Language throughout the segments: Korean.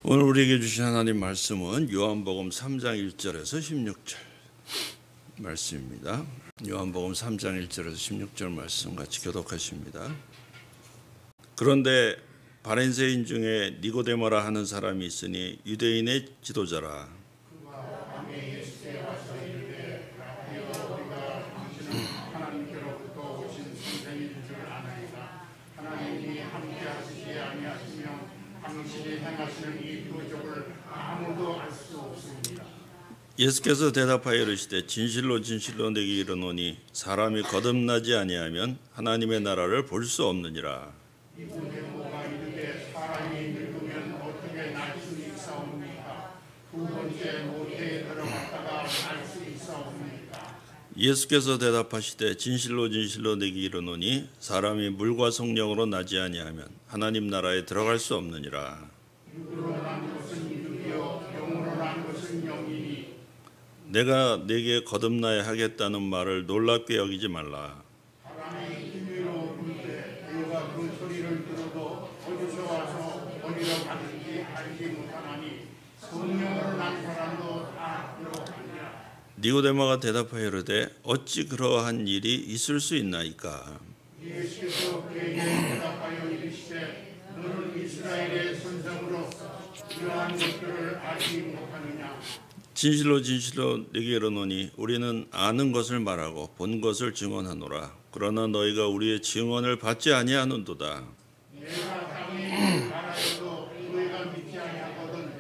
오늘 우리에게 주신 하나님 말씀은 요한복음 3장 1절에서 16절 말씀입니다. 요한복음 3장 1절에서 16절 말씀 같이 교독하십니다. 그런데 바리새인 중에 니고데모라 하는 사람이 있으니 유대인의 지도자라. 예수께서 대답하여 이르시되 진실로 진실로 내게 이르노니 사람이 거듭나지 아니하면 하나님의 나라를 볼 수 없느니라. 니고데모가 이르되 사람이 늙으면 어떻게 날 수 있사옵니까? 두 번째 모태에 들어갔다가 날 수 있사옵니까? 예수께서 대답하시되 진실로 진실로 내게 이르노니 사람이 물과 성령으로 나지 아니하면 하나님 나라에 들어갈 수 없느니라. 육으로 난 것은 육이요 영으로 난 것은 영이니 내가 내게 거듭나야 하겠다는 말을 놀랍게 여기지 말라. 사람이 힘으로 부르되 그가 그 소리를 들어도 어디서 와서 어디로 가는지 알지 못하나니 성령으로 난 사람도 다 그러하니라. 니고데모가 대답하여 이르되 어찌 그러한 일이 있을 수 있나이까. 예수께서 그에게 대답하여 이르시되 너는 이스라엘의 선생으로서 이러한 것들을 알지 못하느냐? 진실로 진실로 내게 이르노니 우리는 아는 것을 말하고 본 것을 증언하노라. 그러나 너희가 우리의 증언을 받지 아니하는도다. 내가 당연히 말하여도 너희가 믿지 아니하거든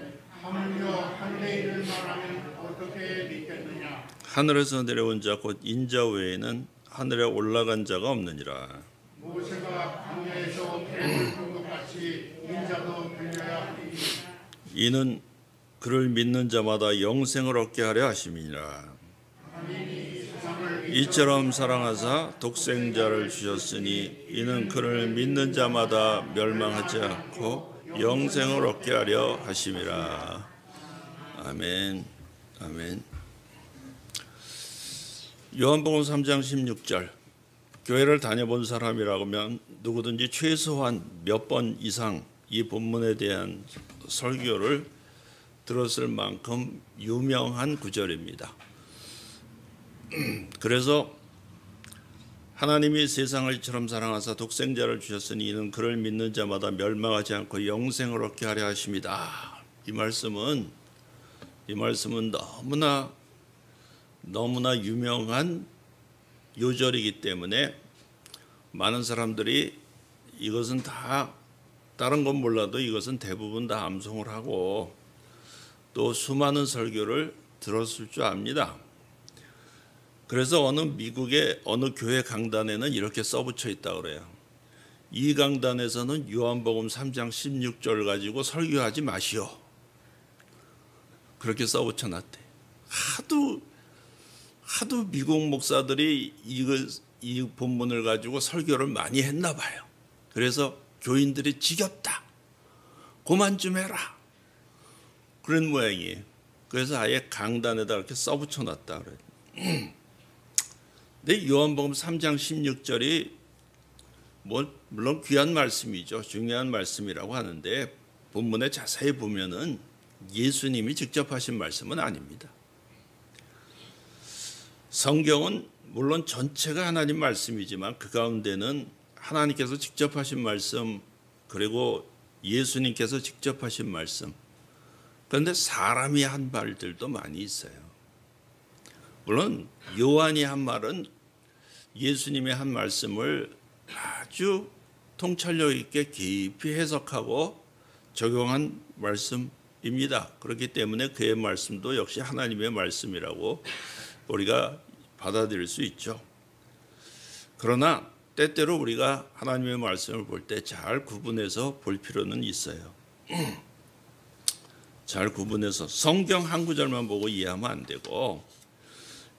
하물며 하늘의 일을 말하면 어떻게 믿겠느냐? 하늘에서 내려온 자 곧 인자 외에는 하늘에 올라간 자가 없느니라. 모세가 광야에서 배를 푼 것 같이 인자도 들려야 하리니 이는 그를 믿는 자마다 영생을 얻게 하려 하심이니라. 이처럼 사랑하사 독생자를 주셨으니 이는 그를 믿는 자마다 멸망하지 않고 영생을 얻게 하려 하심이라. 아멘. 아멘. 요한복음 3장 16절. 교회를 다녀본 사람이라면 누구든지 최소한 몇 번 이상 이 본문에 대한 설교를 들었을 만큼 유명한 구절입니다. 그래서 하나님이 세상을 이처럼 사랑하사 독생자를 주셨으니 이는 그를 믿는 자마다 멸망하지 않고 영생을 얻게 하려 하심이다. 이 말씀은 너무나 유명한 요절이기 때문에 많은 사람들이 이것은 다 다른 건 몰라도 이것은 대부분 다 암송을 하고 또 수많은 설교를 들었을 줄 압니다. 그래서 어느 미국의 어느 교회 강단에는 이렇게 써붙여 있다고 그래요. 이 강단에서는 요한복음 3장 16절 가지고 설교하지 마시오. 그렇게 써붙여 놨대. 하도 미국 목사들이 이 본문을 가지고 설교를 많이 했나 봐요. 그래서 교인들이 지겹다. 그만 좀 해라. 그런 모양이에요. 그래서 아예 강단에다 이렇게 써붙여 놨다 그래요. 근데 요한복음 3장 16절이 물론 귀한 말씀이죠. 중요한 말씀이라고 하는데 본문에 자세히 보면은 예수님이 직접 하신 말씀은 아닙니다. 성경은 물론 전체가 하나님 말씀이지만 그 가운데는 하나님께서 직접 하신 말씀 그리고 예수님께서 직접 하신 말씀 그런데 사람이 한 말들도 많이 있어요. 물론 요한이 한 말은 예수님의 한 말씀을 아주 통찰력 있게 깊이 해석하고 적용한 말씀입니다. 그렇기 때문에 그의 말씀도 역시 하나님의 말씀이라고 우리가 받아들일 수 있죠. 그러나 때때로 우리가 하나님의 말씀을 볼 때 잘 구분해서 볼 필요는 있어요. 잘 구분해서 성경 한 구절만 보고 이해하면 안 되고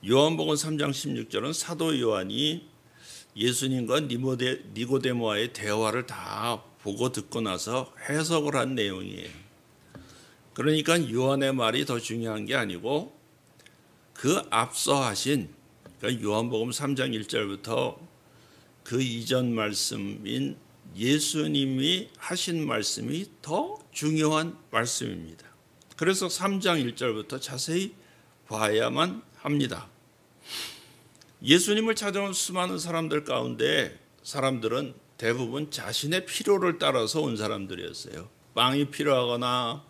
요한복음 3장 16절은 사도 요한이 예수님과 니고데모와의 대화를 다 보고 듣고 나서 해석을 한 내용이에요. 그러니까 요한의 말이 더 중요한 게 아니고 그 앞서 하신 그러니까 요한복음 3장 1절부터 그 이전 말씀인 예수님이 하신 말씀이 더 중요한 말씀입니다. 그래서 3장 1절부터 자세히 봐야만 합니다. 예수님을 찾아온 수많은 사람들 가운데 사람들은 대부분 자신의 필요를 따라서 온 사람들이었어요. 빵이 필요하거나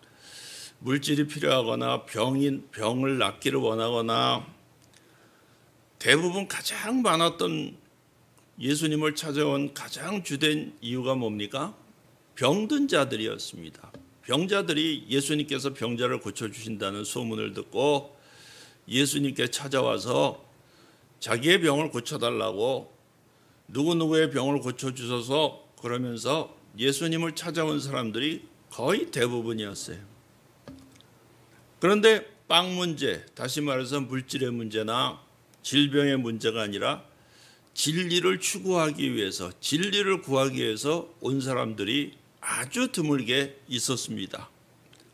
물질이 필요하거나 병을 낫기를 원하거나, 대부분 가장 많았던 예수님을 찾아온 가장 주된 이유가 뭡니까? 병든 자들이었습니다. 병자들이 예수님께서 병자를 고쳐주신다는 소문을 듣고 예수님께 찾아와서 자기의 병을 고쳐달라고, 누구누구의 병을 고쳐주셔서 그러면서 예수님을 찾아온 사람들이 거의 대부분이었어요. 그런데 빵 문제, 다시 말해서 물질의 문제나 질병의 문제가 아니라 진리를 추구하기 위해서, 진리를 구하기 위해서 온 사람들이 아주 드물게 있었습니다.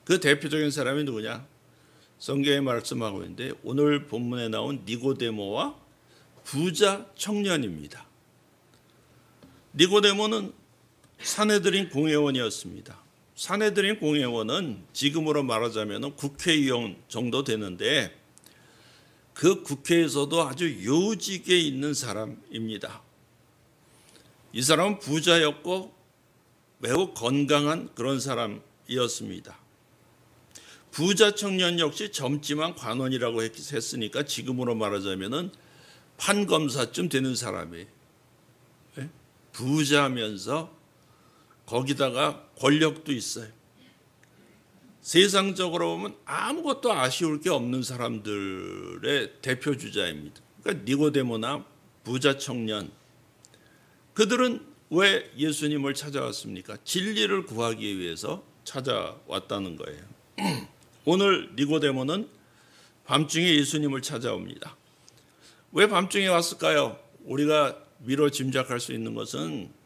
그 대표적인 사람이 누구냐? 성경에 말씀하고 있는데 오늘 본문에 나온 니고데모와 부자 청년입니다. 니고데모는 산헤드린 공회원이었습니다. 산헤드린 공회원은 지금으로 말하자면 국회의원 정도 되는데 그 국회에서도 아주 요직에 있는 사람입니다. 이 사람은 부자였고 매우 건강한 그런 사람이었습니다. 부자 청년 역시 젊지만 관원이라고 했으니까 지금으로 말하자면 판검사쯤 되는 사람이에요. 부자면서 거기다가 권력도 있어요. 세상적으로 보면 아무것도 아쉬울 게 없는 사람들의 대표 주자입니다. 그러니까 니고데모나 부자 청년, 그들은 왜 예수님을 찾아왔습니까? 진리를 구하기 위해서 찾아왔다는 거예요. 오늘 니고데모는 밤중에 예수님을 찾아옵니다. 왜 밤중에 왔을까요? 우리가 미뤄 짐작할 수 있는 것은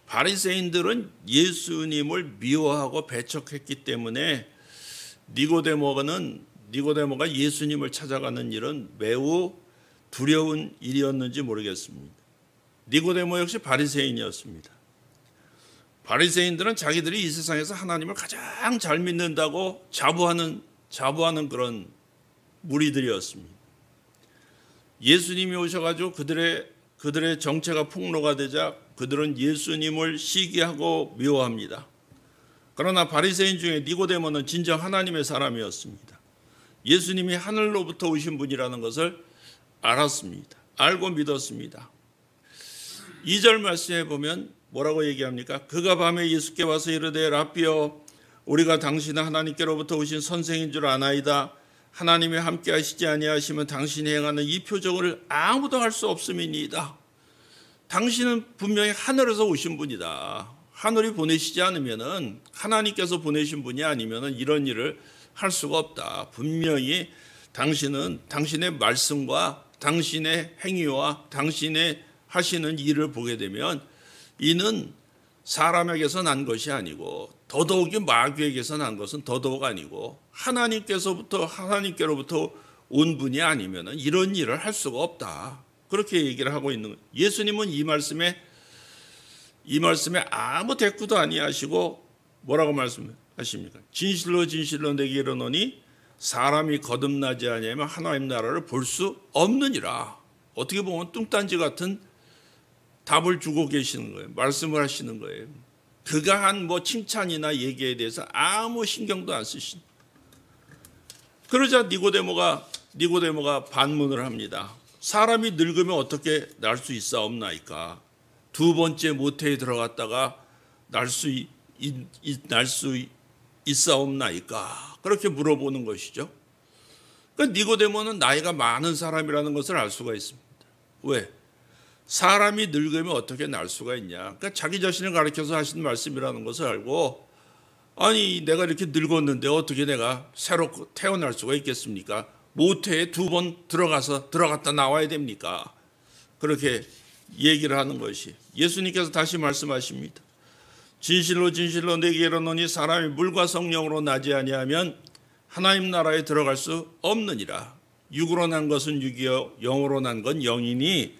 바리새인들은 예수님을 미워하고 배척했기 때문에 니고데모가 예수님을 찾아가는 일은 매우 두려운 일이었는지 모르겠습니다. 니고데모 역시 바리새인이었습니다. 바리새인들은 자기들이 이 세상에서 하나님을 가장 잘 믿는다고 자부하는 그런 무리들이었습니다. 예수님이 오셔가지고 그들의 정체가 폭로가 되자 그들은 예수님을 시기하고 미워합니다. 그러나 바리새인 중에 니고데모는 진정 하나님의 사람이었습니다. 예수님이 하늘로부터 오신 분이라는 것을 알았습니다. 알고 믿었습니다. 2절 말씀에 보면 뭐라고 얘기합니까? 그가 밤에 예수께 와서 이르되 라삐여, 우리가 당신은 하나님께로부터 오신 선생인 줄 아나이다. 하나님이 함께 하시지 아니하시면 당신이 행하는 이 표적을 아무도 할 수 없음이니이다. 당신은 분명히 하늘에서 오신 분이다. 하늘이 보내시지 않으면은, 하나님께서 보내신 분이 아니면은 이런 일을 할 수가 없다. 분명히 당신은 당신의 말씀과 당신의 행위와 당신의 하시는 일을 보게 되면 이는 사람에게서 난 것이 아니고 더더욱이 마귀에게서 난 것은 더더욱 아니고 하나님께로부터 온 분이 아니면은 이런 일을 할 수가 없다. 그렇게 얘기를 하고 있는 거예요. 예수님은 이 말씀에 아무 대꾸도 아니하시고 뭐라고 말씀하십니까? 진실로 진실로 내게 이르노니 사람이 거듭나지 아니하면 하나님 나라를 볼 수 없느니라. 어떻게 보면 뚱딴지 같은 답을 주고 계시는 거예요. 말씀을 하시는 거예요. 그가 한 칭찬이나 얘기에 대해서 아무 신경도 안 쓰신. 그러자 니고데모가 반문을 합니다. 사람이 늙으면 어떻게 날 수 있사옵나이까? 두 번째 모태에 들어갔다가 날 수 있사옵나이까? 그렇게 물어보는 것이죠. 그러니까 니고데모는 나이가 많은 사람이라는 것을 알 수가 있습니다. 왜? 사람이 늙으면 어떻게 날 수가 있냐? 그러니까 자기 자신을 가리켜서 하신 말씀이라는 것을 알고, 아니 내가 이렇게 늙었는데 어떻게 내가 새로 태어날 수가 있겠습니까? 모태에 두 번 들어갔다 나와야 됩니까? 그렇게 얘기를 하는 것이, 예수님께서 다시 말씀하십니다. 진실로 진실로 내게 이르노니 사람이 물과 성령으로 나지 아니하면 하나님 나라에 들어갈 수 없느니라. 육으로 난 것은 육이요 영으로 난 건 영이니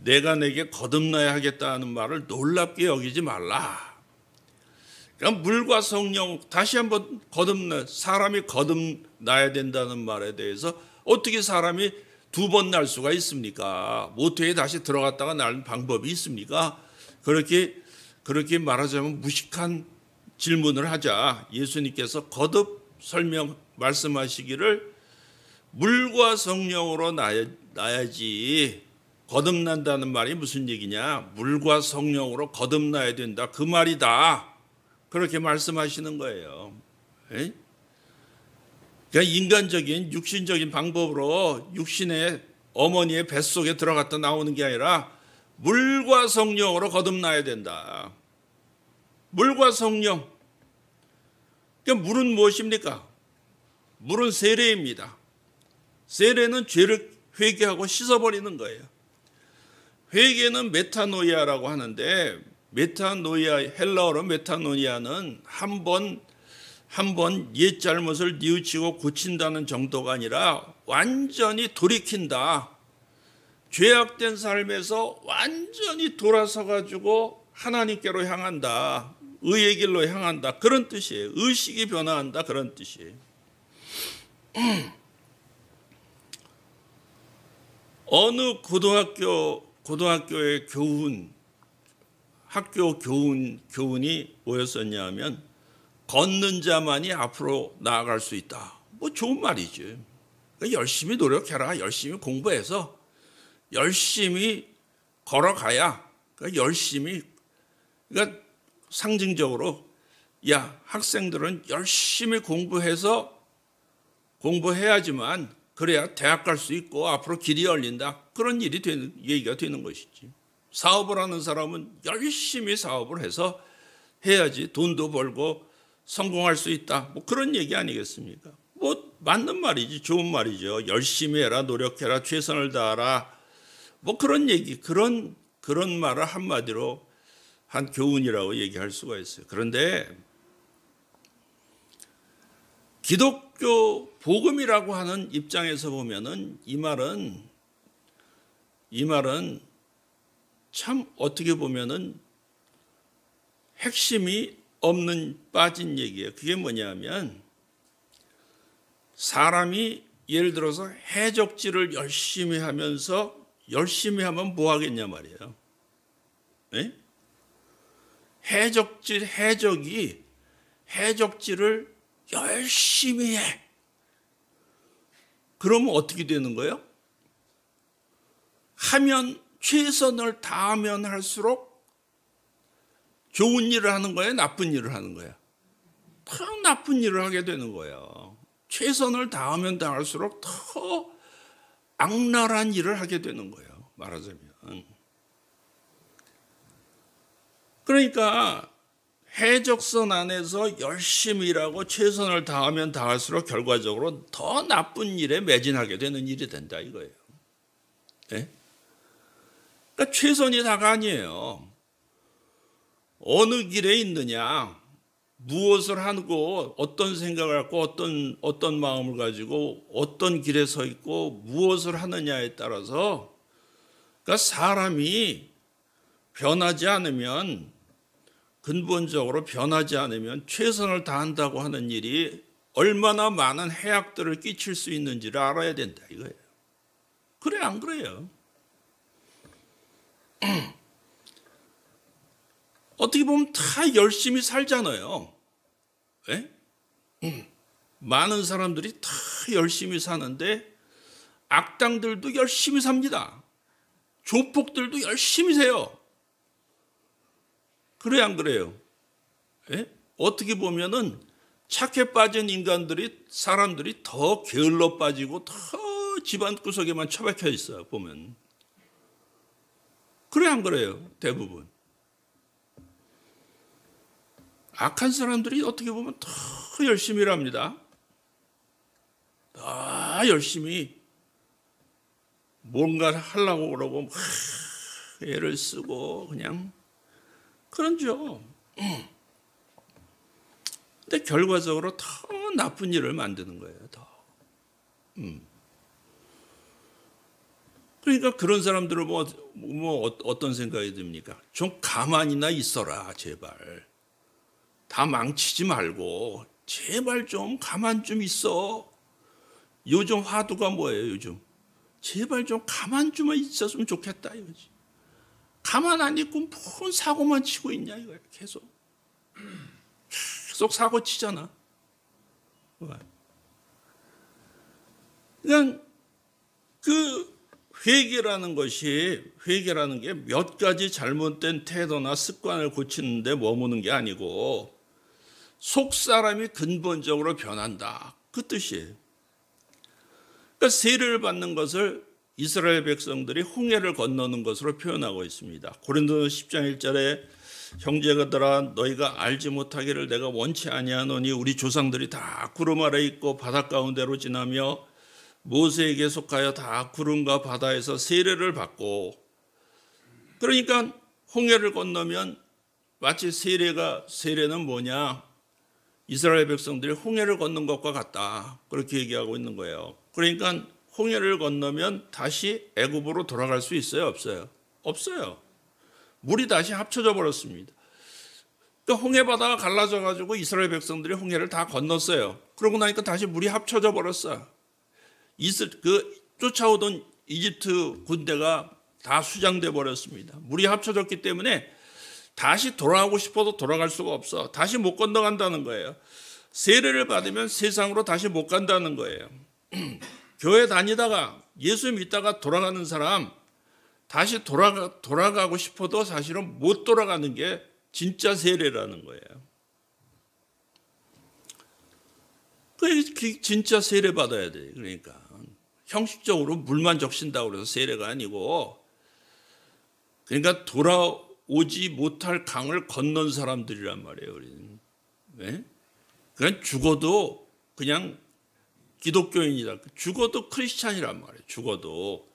내가 내게 거듭나야 하겠다는 말을 놀랍게 여기지 말라. 그러니까 물과 성령 다시 한번 사람이 거듭나야 된다는 말에 대해서 어떻게 사람이 두 번 날 수가 있습니까? 모태에 다시 들어갔다가 날 방법이 있습니까? 그렇게 말하자면 무식한 질문을 하자 예수님께서 거듭 말씀하시기를 물과 성령으로 나야지. 거듭난다는 말이 무슨 얘기냐? 물과 성령으로 거듭나야 된다. 그 말이다. 그렇게 말씀하시는 거예요. 에? 그러니까 인간적인 육신적인 방법으로 육신의 어머니의 뱃속에 들어갔다 나오는 게 아니라 물과 성령으로 거듭나야 된다. 물과 성령. 그러니까 물은 무엇입니까? 물은 세례입니다. 세례는 죄를 회개하고 씻어버리는 거예요. 회개는 메타노이아라고 하는데 헬라어로 메타노이아는 한 번 옛 잘못을 뉘우치고 고친다는 정도가 아니라 완전히 돌이킨다. 죄악된 삶에서 완전히 돌아서 가지고 하나님께로 향한다. 의의 길로 향한다. 그런 뜻이에요. 의식이 변화한다. 그런 뜻이에요. 어느 고등학교의 학교 교훈이 뭐였었냐 하면 걷는 자만이 앞으로 나아갈 수 있다. 뭐 좋은 말이지. 그러니까 열심히 노력해라. 열심히 공부해서 열심히 걸어가야 그러니까 상징적으로 학생들은 열심히 공부해야지만 그래야 대학 갈 수 있고 앞으로 길이 열린다. 그런 얘기가 되는 것이지. 사업을 하는 사람은 열심히 사업을 해서 해야지 돈도 벌고 성공할 수 있다. 뭐 그런 얘기 아니겠습니까? 뭐 맞는 말이지. 좋은 말이죠. 열심히 해라. 노력해라. 최선을 다하라. 뭐 그런 얘기. 그런 말을 한마디로 한 교훈이라고 얘기할 수가 있어요. 그런데 기독교 복음이라고 하는 입장에서 보면은 이 말은 참 어떻게 보면은 핵심이 빠진 얘기예요. 그게 뭐냐면 사람이 예를 들어서 해적질을 열심히 하면 뭐 하겠냐 말이에요. 네? 해적질을 열심히 해. 그러면 어떻게 되는 거예요? 최선을 다하면 할수록 좋은 일을 하는 거예요? 나쁜 일을 하는 거예요? 더 나쁜 일을 하게 되는 거예요. 최선을 다하면 다할수록 더 악랄한 일을 하게 되는 거예요. 말하자면. 그러니까 해적선 안에서 열심히 일하고 최선을 다하면 다할수록 결과적으로 더 나쁜 일에 매진하게 되는 일이 된다 이거예요. 네? 그러니까 최선이 다가 아니에요. 어느 길에 있느냐, 무엇을 하고 어떤 생각을 갖고 어떤 마음을 가지고 어떤 길에 서 있고 무엇을 하느냐에 따라서 그러니까 사람이 근본적으로 변하지 않으면 최선을 다한다고 하는 일이 얼마나 많은 해악들을 끼칠 수 있는지를 알아야 된다 이거예요. 그래 안 그래요? 어떻게 보면 다 열심히 살잖아요. 네? 많은 사람들이 다 열심히 사는데 악당들도 열심히 삽니다. 조폭들도 열심히 세요. 그래 안 그래요? 네? 어떻게 보면은 착해 빠진 사람들이 더 게을러 빠지고 더 집안 구석에만 처박혀 있어요. 보면. 그래 안 그래요? 대부분. 악한 사람들이 어떻게 보면 더 열심히 일합니다. 더 열심히 뭔가 하려고 그러고 애를 쓰고 그냥 그런죠. 근데 결과적으로 더 나쁜 일을 만드는 거예요. 더. 그러니까 그런 사람들은 어떤 생각이 듭니까? 좀 가만히나 있어라, 제발. 다 망치지 말고 제발 좀 가만 좀 있어. 요즘 화두가 뭐예요, 요즘? 제발 좀 가만 좀 있었으면 좋겠다 이거지. 가만 안 있고 뭔 사고만 치고 있냐 이거야. 계속 사고 치잖아. 그냥 그 회개라는 게 몇 가지 잘못된 태도나 습관을 고치는데 머무는 게 아니고 속 사람이 근본적으로 변한다. 그 뜻이에요. 그러니까 세례를 받는 것을 이스라엘 백성들이 홍해를 건너는 것으로 표현하고 있습니다. 고린도서 10장 1절에 형제들아 너희가 알지 못하기를 내가 원치 아니하노니 우리 조상들이 다 구름 아래 있고 바다 가운데로 지나며 모세에게 속하여 다 구름과 바다에서 세례를 받고, 그러니까 홍해를 건너면 마치 세례는 뭐냐? 이스라엘 백성들이 홍해를 건넌 것과 같다. 그렇게 얘기하고 있는 거예요. 그러니까 홍해를 건너면 다시 애굽으로 돌아갈 수 있어요? 없어요? 없어요. 물이 다시 합쳐져 버렸습니다. 그러니까 홍해 바다가 갈라져 가지고 이스라엘 백성들이 홍해를 다 건넜어요. 그러고 나니까 다시 물이 합쳐져 버렸어요. 쫓아오던 이집트 군대가 다 수장돼 버렸습니다. 물이 합쳐졌기 때문에 다시 돌아가고 싶어도 돌아갈 수가 없어. 다시 못 건너간다는 거예요. 세례를 받으면 세상으로 다시 못 간다는 거예요. 교회 다니다가 예수 믿다가 돌아가는 사람, 다시 돌아가고 싶어도 사실은 못 돌아가는 게 진짜 세례라는 거예요. 그 진짜 세례 받아야 돼. 그러니까 형식적으로 물만 적신다고 해서 세례가 아니고, 그러니까 돌아오지 못할 강을 건넌 사람들이란 말이에요. 우리는. 네? 그냥 죽어도 그냥 기독교인이다. 죽어도 크리스찬이란 말이에요. 죽어도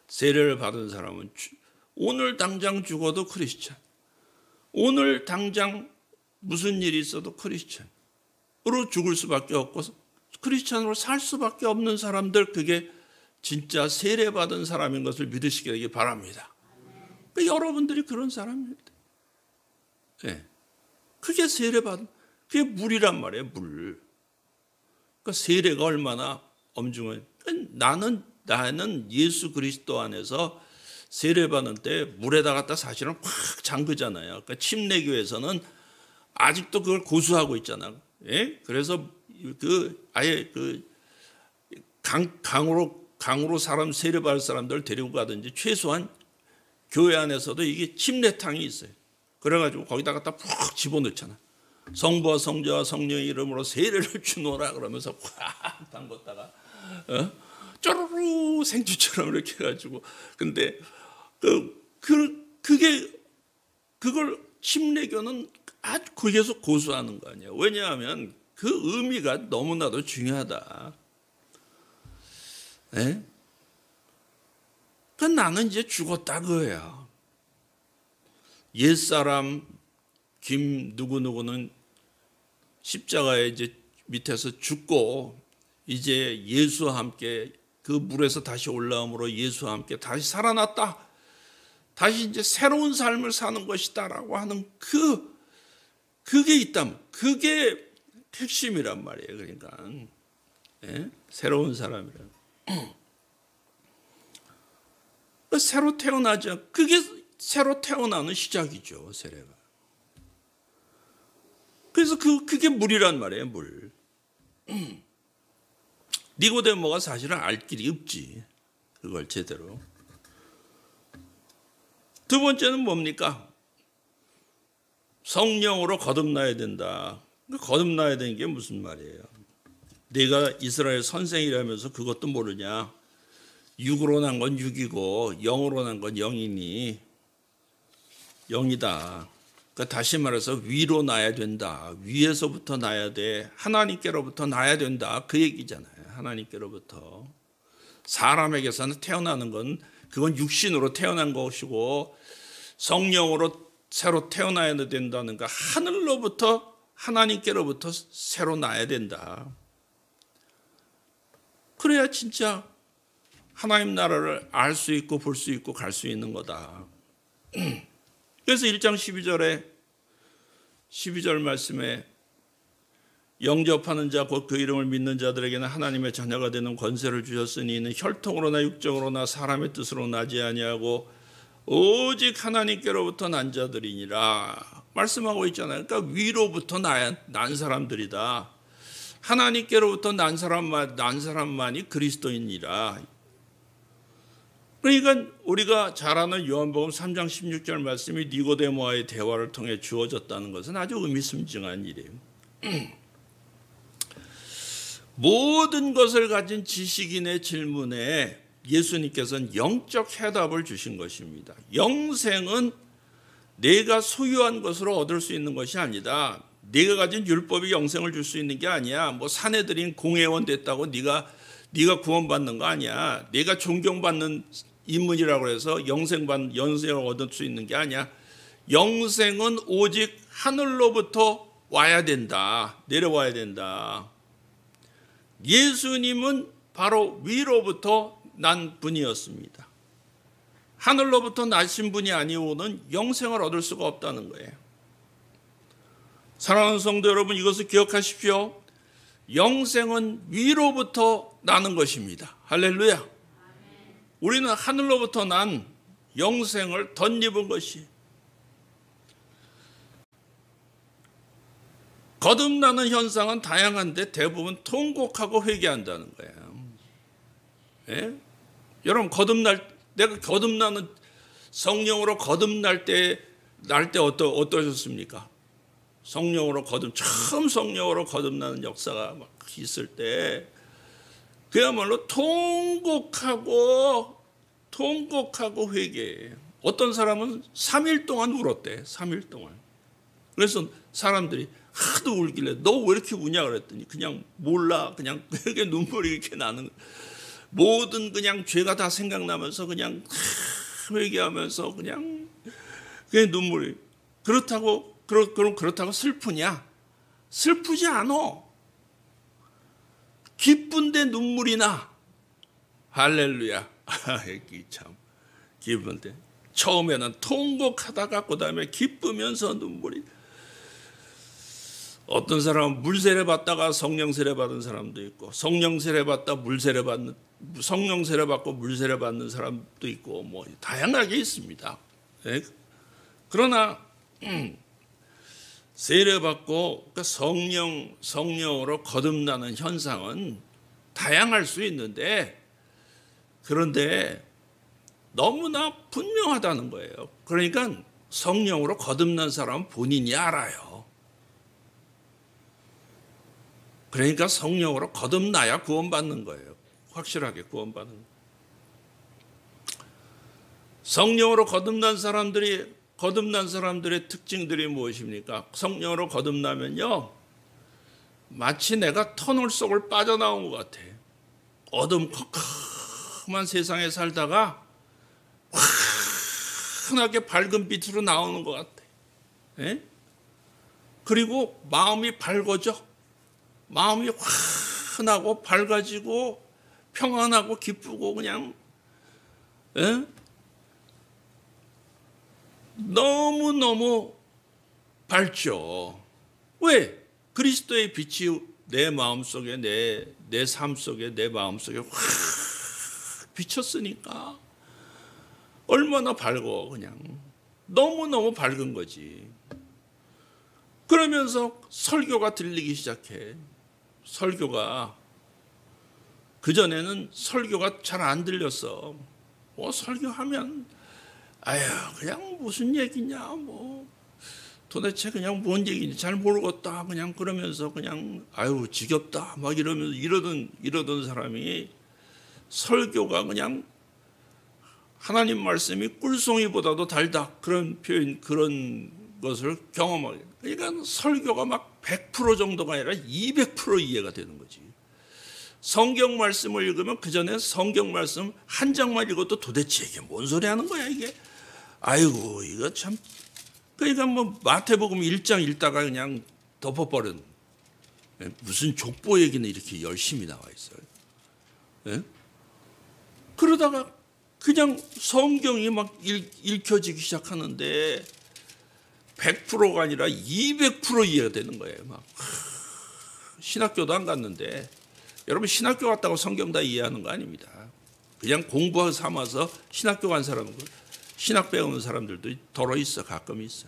세례를 받은 사람은 오늘 당장 죽어도 크리스찬. 오늘 당장 무슨 일이 있어도 크리스찬으로 죽을 수밖에 없고 크리스찬으로 살 수밖에 없는 사람들, 그게 진짜 세례 받은 사람인 것을 믿으시게 되기 바랍니다. 그러니까 여러분들이 그런 사람입니다. 네. 그게 세례 받은, 그게 물이란 말이에요. 물. 그러니까 세례가 얼마나 엄중한. 나는 예수 그리스도 안에서 세례 받는 때 물에다 갖다 사실은 꽉 잠그잖아요. 그러니까 침례교에서는 아직도 그걸 고수하고 있잖아요. 예? 그래서 아예 강으로 사람 세례 받을 사람들 데리고 가든지 최소한 교회 안에서도 이게 침례탕이 있어요. 그래가지고 거기다 갖다 푹 집어넣잖아. 성부와 성자와 성령의 이름으로 세례를 주노라 그러면서 꽉 담궜다가 쪼르르 생쥐처럼 이렇게 해가지고, 근데 그걸 침례교는 아주 계속 고수하는 거 아니에요. 왜냐하면 그 의미가 너무나도 중요하다. 네? 그러니까 나는 이제 죽었다 그거야. 옛사람 누구는 십자가에 이제 밑에서 죽고 이제 예수와 함께 그 물에서 다시 올라옴으로 예수와 함께 다시 살아났다. 다시 이제 새로운 삶을 사는 것이다라고 하는 그게 있다면 그게 핵심이란 말이에요. 그러니까 예? 새로운 사람이란. 새로 태어나죠. 그게 새로 태어나는 시작이죠. 세례가. 그래서 그게 물이란 말이에요. 물. 니고데모가 사실은 알 길이 없지. 그걸 제대로. 두 번째는 뭡니까? 성령으로 거듭나야 된다. 거듭나야 되는 게 무슨 말이에요? 내가 이스라엘 선생이라면서 그것도 모르냐? 육으로 난 건 육이고 영으로 난 건 영이니 영이다. 그러니까 다시 말해서 위로 나야 된다. 위에서부터 나야 돼. 하나님께로부터 나야 된다. 그 얘기잖아요. 하나님께로부터. 사람에게서는 태어나는 건 그건 육신으로 태어난 것이고 성령으로 새로 태어나야 된다는 거, 하늘로부터 하나님께로부터 새로 나야 된다. 그래야 진짜 하나님 나라를 알 수 있고 볼 수 있고 갈 수 있는 거다. 그래서 1장 12절 말씀에 영접하는 자 곧 그 이름을 믿는 자들에게는 하나님의 자녀가 되는 권세를 주셨으니 이는 혈통으로나 육정으로나 사람의 뜻으로 나지 아니하고 오직 하나님께로부터 난 자들이니라 말씀하고 있잖아요. 그러니까 위로부터 난 사람들이다. 하나님께로부터 난 사람만이 그리스도인이라. 그러니까 우리가 잘 아는 요한복음 3장 16절 말씀이 니고데모와의 대화를 통해 주어졌다는 것은 아주 의미심장한 일이에요. 모든 것을 가진 지식인의 질문에 예수님께서는 영적 해답을 주신 것입니다. 영생은 내가 소유한 것으로 얻을 수 있는 것이 아니다. 네가 가진 율법이 영생을 줄 수 있는 게 아니야. 뭐 사내들인 공회원 됐다고 네가 구원받는 거 아니야. 네가 존경받는 인문이라고 해서 영생을 얻을 수 있는 게 아니야. 영생은 오직 하늘로부터 와야 된다. 내려와야 된다. 예수님은 바로 위로부터 난 분이었습니다. 하늘로부터 나신 분이 아니오는 영생을 얻을 수가 없다는 거예요. 사랑하는 성도 여러분, 이것을 기억하십시오. 영생은 위로부터 나는 것입니다. 할렐루야. 우리는 하늘로부터 난 영생을 덧입은 것이. 거듭나는 현상은 다양한데 대부분 통곡하고 회개한다는 거예요. 예? 여러분 내가 거듭나는 성령으로 거듭날 때 어떠셨습니까? 처음 성령으로 거듭나는 역사가 막 있을 때 그야말로 통곡하고 회개해요. 어떤 사람은 3일 동안 울었대. 3일 동안. 그래서 사람들이 하도 울길래 너 왜 이렇게 우냐 그랬더니 그냥 몰라. 그냥 이렇게 눈물이 이렇게 나는 모든 그냥 죄가 다 생각나면서 그냥 회개하면서 그냥 눈물이. 그럼 그렇다고 슬프냐? 슬프지 않아. 기쁜데 눈물이 나. 할렐루야. 참 기쁜데 처음에는 통곡하다가 그 다음에 기쁘면서 눈물이. 어떤 사람은 물세례 받다가 성령 세례 받은 사람도 있고 성령 세례 받고 물세례 받는 사람도 있고 뭐 다양하게 있습니다. 네? 그러나 세례 받고 성령으로 거듭나는 현상은 다양할 수 있는데 그런데 너무나 분명하다는 거예요. 그러니까 성령으로 거듭난 사람은 본인이 알아요. 그러니까 성령으로 거듭나야 구원받는 거예요. 확실하게 구원받는 거예요. 성령으로 거듭난 사람들의 특징들이 무엇입니까? 성령으로 거듭나면요, 마치 내가 터널 속을 빠져나온 것 같아. 어둠컴컴한 세상에 살다가 환하게 밝은 빛으로 나오는 것 같아. 예? 그리고 마음이 밝아져. 마음이 환하고 밝아지고 평안하고 기쁘고 그냥 너무너무 밝죠. 왜? 그리스도의 빛이 내 마음속에 내 삶 속에 내 마음속에 확 비쳤으니까 얼마나 밝어. 그냥 너무너무 밝은 거지. 그러면서 설교가 들리기 시작해. 설교가 그전에는 설교가 잘 안 들렸어. 뭐 설교하면 아유 그냥 무슨 얘기냐 뭐 도대체 그냥 뭔 얘기인지 잘 모르겠다 그냥 그러면서 그냥 아유 지겹다 막 이러면서 이러던 사람이 설교가 그냥 하나님 말씀이 꿀송이보다도 달다 그런 표현 그런 것을 경험하게. 그러니까 설교가 막 100% 정도가 아니라 200% 이해가 되는 거지. 성경 말씀을 읽으면 그전에 성경 말씀 한 장만 읽어도 도대체 이게 뭔 소리 하는 거야 이게. 아이고 이거 참. 그러니까 뭐 마태복음 1장 읽다가 그냥 덮어버린 무슨 족보 얘기는 이렇게 열심히 나와 있어요. 예? 그러다가 그냥 성경이 막 읽혀지기 시작하는데 100%가 아니라 200% 이해가 되는 거예요. 막 신학교도 안 갔는데, 여러분 신학교 갔다고 성경 다 이해하는 거 아닙니다. 그냥 공부 삼아서 신학교 간 사람은, 신학 배우는 사람들도 더러 있어. 가끔 있어.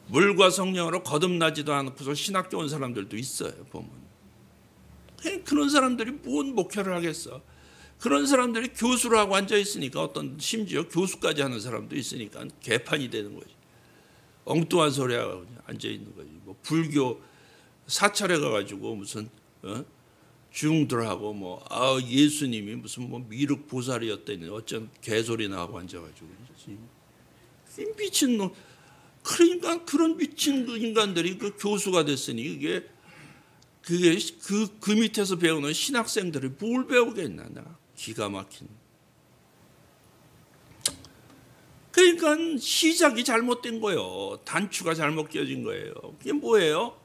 물과 성령으로 거듭나지도 않고서 신학교 온 사람들도 있어요. 보면 그런 사람들이 뭔 목회를 하겠어. 그런 사람들이 교수를 하고 앉아 있으니까, 어떤 심지어 교수까지 하는 사람도 있으니까 개판이 되는 거지. 엉뚱한 소리 하고 앉아 있는 거지. 뭐 불교 사찰에 가가지고 무슨 중들하고 뭐 예수님이 무슨 뭐 미륵 보살이었다니 어쩐 개소리나 하고 앉아가지고 미친 놈. 그러니까 그런 미친 인간들이 그 교수가 됐으니 그게 그 밑에서 배우는 신학생들이 뭘 배우겠나. 내가 기가 막힌. 그러니까 시작이 잘못된 거예요. 단추가 잘못 껴진 거예요. 그게 뭐예요?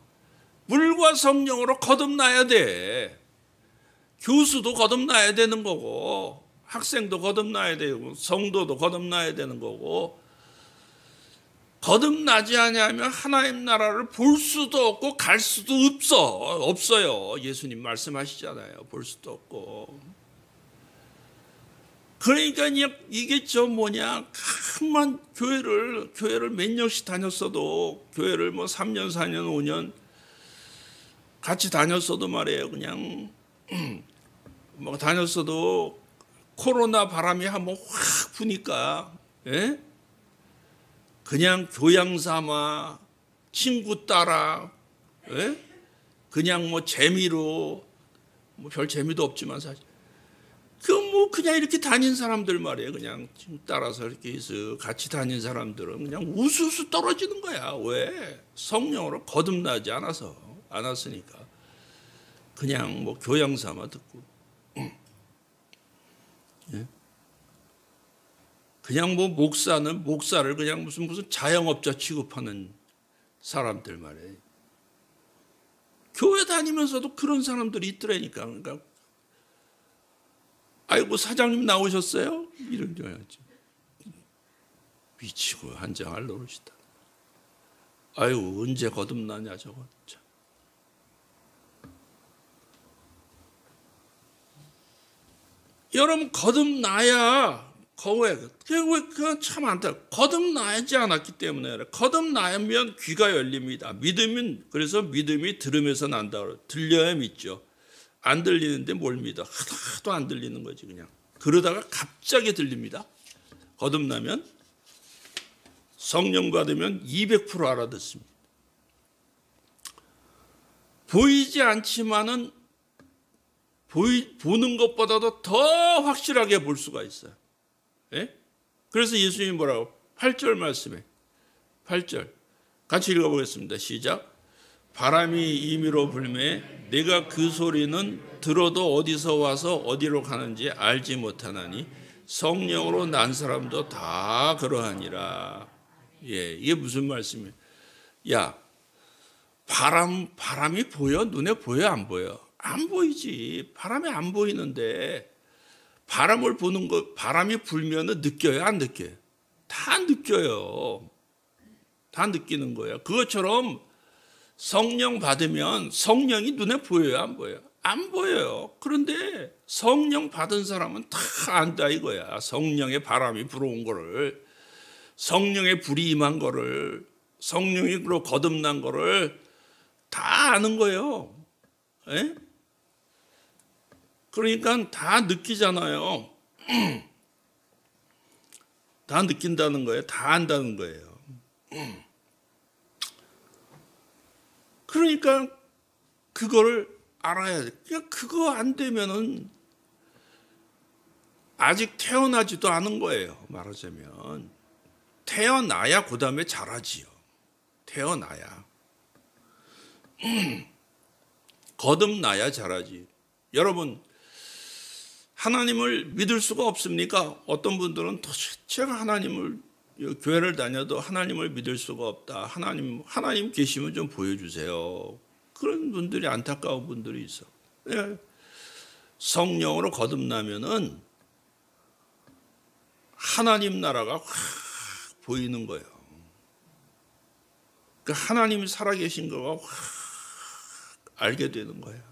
물과 성령으로 거듭나야 돼. 교수도 거듭나야 되는 거고, 학생도 거듭나야 되고, 성도도 거듭나야 되는 거고, 거듭나지 않으면 하나님 나라를 볼 수도 없고 갈 수도 없어요. 예수님 말씀하시잖아요. 볼 수도 없고. 그러니까 이게 한만 교회를 몇 년씩 다녔어도, 교회를 뭐 3년, 4년, 5년 같이 다녔어도 말이에요. 그냥 뭐 다녔어도 코로나 바람이 한번 확 부니까, 예? 그냥 교양 삼아, 친구 따라, 예? 그냥 뭐 재미로, 뭐 별 재미도 없지만 사실 뭐 그냥 이렇게 다닌 사람들 말이에요. 그냥 따라서 이렇게 해서 같이 다닌 사람들은 그냥 우수수 떨어지는 거야. 왜? 성령으로 거듭나지 않았으니까. 그냥 뭐 교양 삼아 듣고, 예? 그냥 뭐 목사를 그냥 무슨 자영업자 취급하는 사람들 말이에요. 교회 다니면서도 그런 사람들이 있더라니까. 그러니까 아이고 사장님 나오셨어요? 이런 거야지. 미치고 한장할 노릇이다. 아이고 언제 거듭나냐 저거. 참. 여러분 거듭나야 그거 참 안타. 거듭나지 않았기 때문에. 거듭나면 귀가 열립니다. 그래서 믿음이 들음에서 난다. 들려야 믿죠. 안 들리는데 뭘 믿어? 하나도 안 들리는 거지 그냥. 그러다가 갑자기 들립니다. 거듭나면, 성령 받으면 200% 알아듣습니다. 보이지 않지만은 보는 것보다도 더 확실하게 볼 수가 있어요. 예? 그래서 예수님이 뭐라고? 8절 말씀에 8절 같이 읽어보겠습니다. 시작. 바람이 임의로 불매 내가 그 소리는 들어도 어디서 와서 어디로 가는지 알지 못하나니 성령으로 난 사람도 다 그러하니라. 예, 이게 무슨 말씀이에요? 야, 바람이 보여? 눈에 보여? 안 보여? 안 보이지. 바람이 안 보이는데 바람을 보는 거, 바람이 불면은 느껴요? 안 느껴요? 다 느껴요. 다 느끼는 거예요. 그것처럼 성령 받으면 성령이 눈에 보여요? 안 보여요? 안 보여요. 그런데 성령 받은 사람은 다 안다 이거야. 성령의 바람이 불어온 거를, 성령의 불이 임한 거를, 성령이 거듭난 거를 다 아는 거예요. 예? 그러니까 다 느끼잖아요. 다 느낀다는 거예요. 다 안다는 거예요. 그러니까 그거를 알아야 돼. 그거 안 되면은 아직 태어나지도 않은 거예요. 말하자면 태어나야 그 다음에 잘하지요. 태어나야. 거듭나야 잘하지. 여러분 하나님을 믿을 수가 없습니까? 어떤 분들은 제가 교회를 다녀도 하나님을 믿을 수가 없다. 하나님 계시면 좀 보여주세요. 그런 분들이, 안타까운 분들이 있어. 예. 성령으로 거듭나면은 하나님 나라가 확 보이는 거예요. 그 하나님이 살아계신 거가 확 알게 되는 거예요.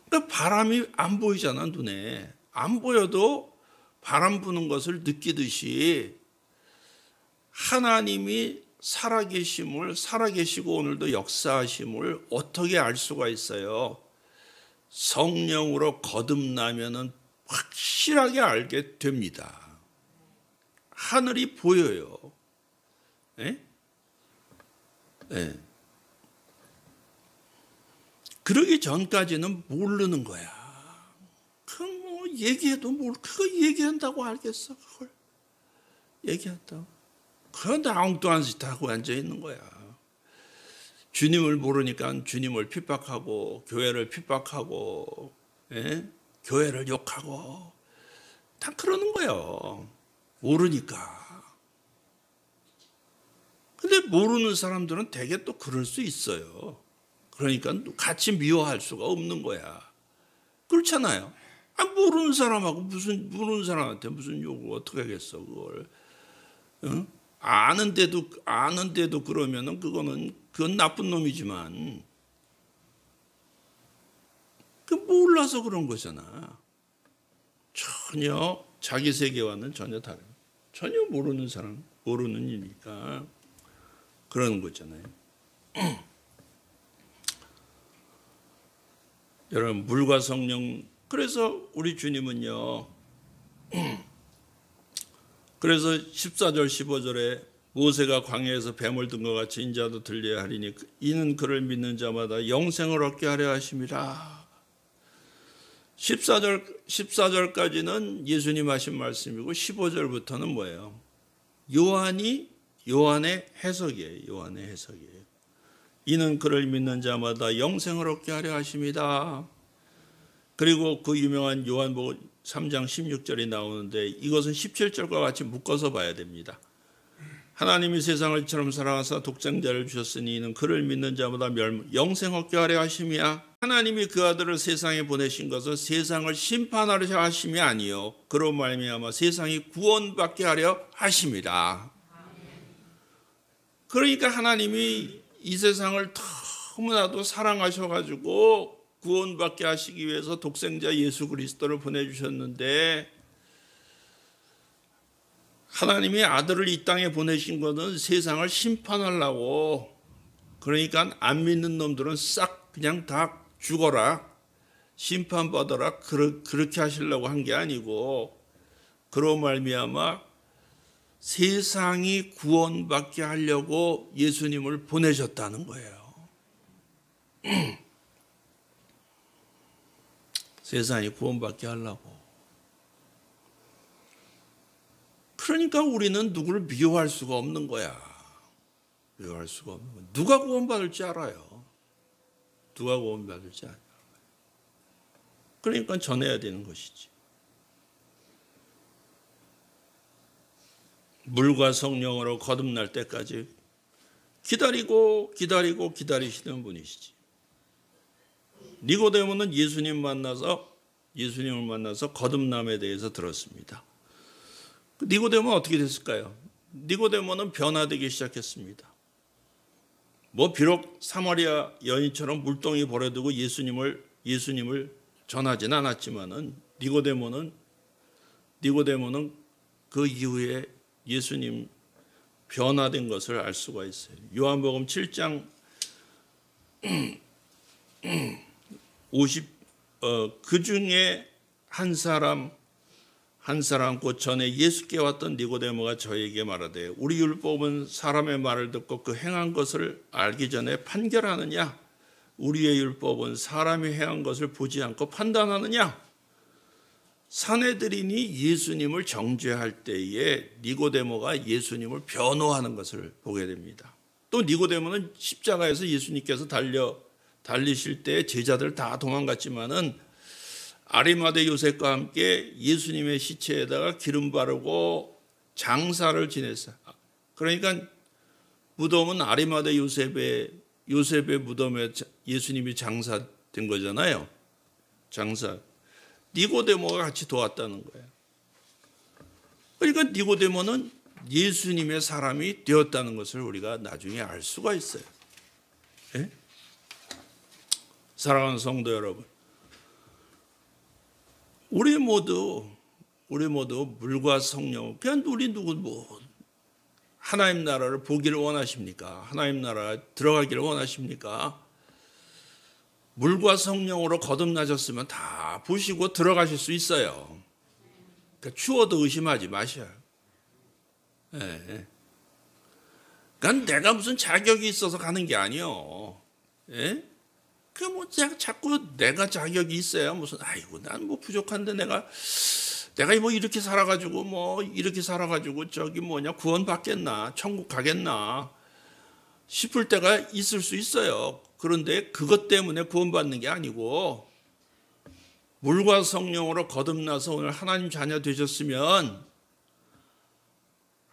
그러니까 바람이 안 보이잖아, 눈에. 안 보여도 바람 부는 것을 느끼듯이 하나님이 살아계시고 오늘도 역사하심을 어떻게 알 수가 있어요? 성령으로 거듭나면은 확실하게 알게 됩니다. 하늘이 보여요. 예? 예. 그러기 전까지는 모르는 거야. 그럼 뭐 얘기해도 그거 얘기한다고 알겠어? 그걸 얘기한다고? 그런데 엉뚱한 짓 하고 앉아 있는 거야. 주님을 모르니까 주님을 핍박하고 교회를 핍박하고, 예? 교회를 욕하고 다 그러는 거예요. 모르니까. 근데 모르는 사람들은 되게 또 그럴 수 있어요. 그러니까 같이 미워할 수가 없는 거야. 그렇잖아요. 모르는 사람한테 무슨 욕을 어떻게 하겠어, 그걸. 응? 아는데도 그러면은 그건 나쁜 놈이지만, 몰라서 그런 거잖아. 전혀 자기 세계와는 전혀 다른, 전혀 모르는 사람, 모르는 일이니까 그러는 거잖아요. 여러분, 물과 성령, 그래서 우리 주님은요, 그래서 14절 15절에 모세가 광야에서 뱀을 든 것 같이 인자도 들려야 하리니 이는 그를 믿는 자마다 영생을 얻게 하려 하심이라. 14절까지는 예수님 하신 말씀이고 15절부터는 뭐예요? 요한의 해석이에요. 요한의 해석이에요. 이는 그를 믿는 자마다 영생을 얻게 하려 하심이다. 그리고 그 유명한 요한복음 3장 16절이 나오는데 이것은 17절과 같이 묶어서 봐야 됩니다. 하나님이 세상을 이처럼 사랑하사 독생자를 주셨으니 이는 그를 믿는 자마다 영생 얻게 하려 하심이야. 하나님이 그 아들을 세상에 보내신 것은 세상을 심판하려 하심이 아니요 그로 말미암아 세상이 구원받게 하려 하심이라. 그러니까 하나님이 이 세상을 너무나도 사랑하셔가지고 구원받게 하시기 위해서 독생자 예수 그리스도를 보내주셨는데, 하나님이 아들을 이 땅에 보내신 것은 세상을 심판하려고. 그러니까 안 믿는 놈들은 싹 그냥 다 죽어라, 심판받아라, 그렇게 하시려고 한 게 아니고, 그로 말미암아 세상이 구원받게 하려고 예수님을 보내셨다는 거예요. 세상이 구원받게 하려고. 그러니까 우리는 누구를 미워할 수가 없는 거야. 미워할 수가 없는 거야. 누가 구원받을지 알아요. 누가 구원받을지 알아요. 그러니까 전해야 되는 것이지. 물과 성령으로 거듭날 때까지 기다리시는 분이시지. 니고데모는 예수님을 만나서 거듭남에 대해서 들었습니다. 니고데모는 어떻게 됐을까요? 니고데모는 변화되기 시작했습니다. 비록 사마리아 여인처럼 물동이 버려두고 예수님을 전하진 않았지만은 니고데모는 그 이후에 예수님 변화된 것을 알 수가 있어요. 요한복음 7장 그 중에 한 사람 곧 전에 예수께 왔던 니고데모가 저에게 말하되 우리 율법은 사람의 말을 듣고 그 행한 것을 알기 전에 판결하느냐? 우리의 율법은 사람이 행한 것을 보지 않고 판단하느냐? 산헤드린이 예수님을 정죄할 때에 니고데모가 예수님을 변호하는 것을 보게 됩니다. 또 니고데모는 십자가에서 예수님께서 달리실 때 제자들 다 도망갔지만은 아리마대 요셉과 함께 예수님의 시체에다가 기름 바르고 장사를 지냈어요. 그러니까 무덤은 아리마대 요셉의 무덤에 예수님이 장사된 거잖아요. 장사. 니고데모가 같이 도왔다는 거예요. 그러니까 니고데모는 예수님의 사람이 되었다는 것을 우리가 나중에 알 수가 있어요. 예? 사랑하는 성도 여러분, 우리 모두 물과 성령, 그냥 우리 하나님 나라를 보기를 원하십니까? 하나님 나라에 들어가기를 원하십니까? 물과 성령으로 거듭나셨으면 다 보시고 들어가실 수 있어요. 그러니까 추워도 의심하지 마셔요. 예. 그러니까 내가 무슨 자격이 있어서 가는 게 아니요. 예? 자꾸 내가 자격이 있어야 무슨 아이고 난 부족한데 내가 이렇게 살아가지고 구원 받겠나, 천국 가겠나 싶을 때가 있을 수 있어요. 그런데 그것 때문에 구원받는 게 아니고 물과 성령으로 거듭나서 오늘 하나님 자녀 되셨으면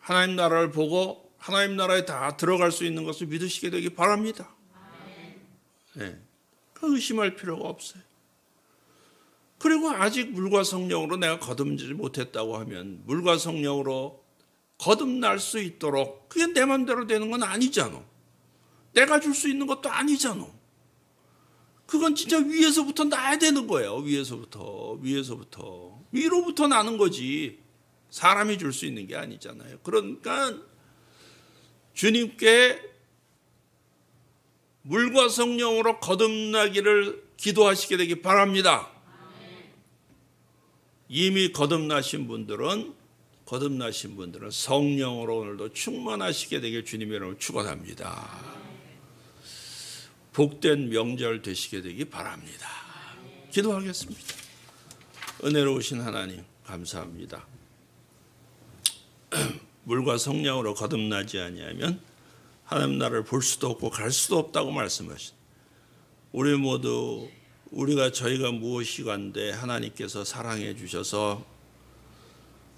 하나님 나라를 보고 하나님 나라에 다 들어갈 수 있는 것을 믿으시게 되기 바랍니다. 네. 의심할 필요가 없어요. 그리고 아직 물과 성령으로 내가 거듭나지 못했다고 하면 물과 성령으로 거듭날 수 있도록 그게 내 맘대로 되는 건 아니잖아. 내가 줄 수 있는 것도 아니잖아. 그건 진짜 위에서부터 나야 되는 거예요. 위로부터 나는 거지. 사람이 줄 수 있는 게 아니잖아요. 그러니까 주님께 물과 성령으로 거듭나기를 기도하시게 되기 바랍니다. 이미 거듭나신 분들은 성령으로 오늘도 충만하시게 되길 주님의 이름으로 축원합니다. 복된 명절 되시게 되기 바랍니다. 기도하겠습니다. 은혜로우신 하나님 감사합니다. 물과 성령으로 거듭나지 아니하면 하나님 나라를 볼 수도 없고 갈 수도 없다고 말씀하신 우리 모두 저희가 무엇이간데 하나님께서 사랑해 주셔서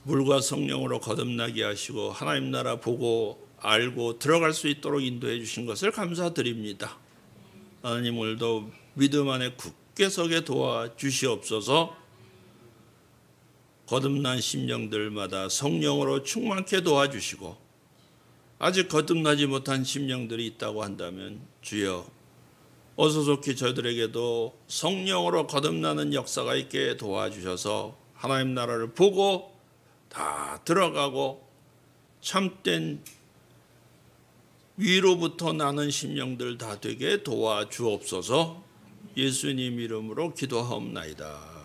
물과 성령으로 거듭나게 하시고 하나님 나라 보고 알고 들어갈 수 있도록 인도해 주신 것을 감사드립니다. 하나님 오늘도 믿음 안에 굳게 서게 도와주시옵소서. 거듭난 심령들마다 성령으로 충만케 도와주시고 아직 거듭나지 못한 심령들이 있다고 한다면 주여 어서 좋게 저희들에게도 성령으로 거듭나는 역사가 있게 도와주셔서 하나님 나라를 보고 다 들어가고 참된 위로부터 나는 심령들 다 되게 도와주옵소서. 예수님 이름으로 기도하옵나이다.